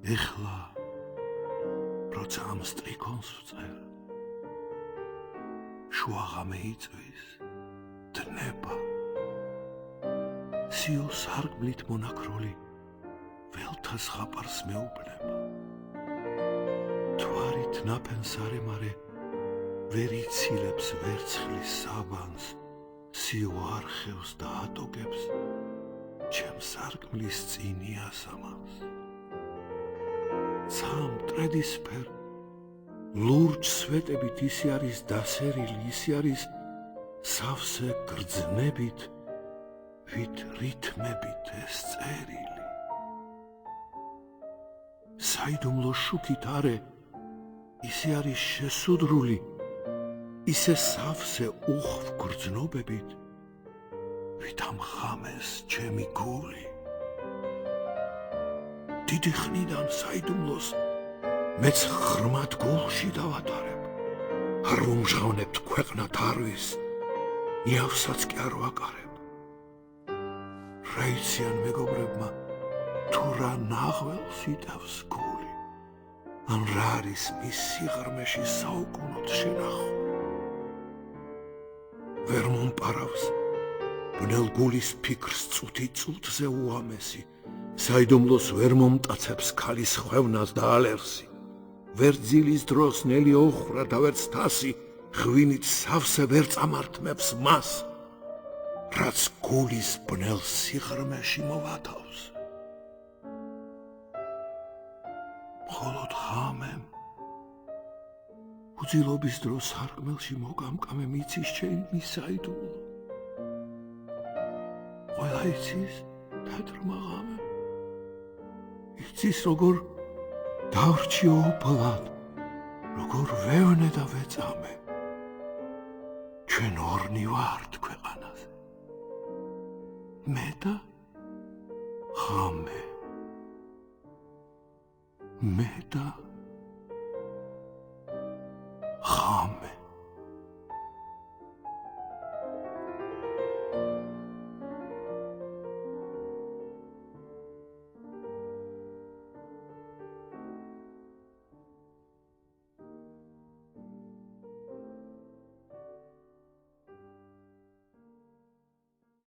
ეხლა როცა ამ სტრიქონს ვწერ შუაღამე იწვის დნება სიო სარკმლით მონაქროლი ველთა ზღაპარს მეუბნება თვარით ნაფენსარემარე ვერ იცილებს ვერცხლის საბანს სიო არხევს და ატოგებს ჩემს სარკმლის წინია სამას ცამ ტრედისფერ ლურჯ სვეტებით ისი არის დასერილი ისი არის სავსე გრძნებით ვით რითმებით ეს წერილი საიდუმლო შუქით არე ისი არის შესუდრული ისე სავსე უხვ გრძნობებით ვით ამ ხამეს ჩემი გული დიდი ხნიდან საიდუმლოს მეც ღრმად გულში დავატარებ არ უმჟღავნებთ ქვეყნად არვის იავსაც კი არ ვაკარებ რა იციან მეგობრებმა თუ რა ნაღველს იტევს გული ან რა არის მის სიღრმეში საუკუნოდ შენახული ვერ მომპარავს ბნელ გულის ფიქრს წუთი წუთზე უამესი საიდუმლოს ვერ მომტაცებს ქალის ხვევნას და ალერსი ვერ ძილის დროს ნელი ოხრა და ვერც თასი ღვინით სავსე ვერ წამართმებს მას რაც გულის ბნელ სიღრმეში მოვათავს მხოლოდ ღამემ უძილობის დროს სარკმელში მოგამკამე მიცის ჩემი საიდუმლო ყველა იცის თეთრმა ღამემ იცის როგორ დავრჩი ობლად როგორ ვევნე და ვეწამე ჩვენ ორნი ვართ ქვეყანაზე მე და ღამე მე და ღამე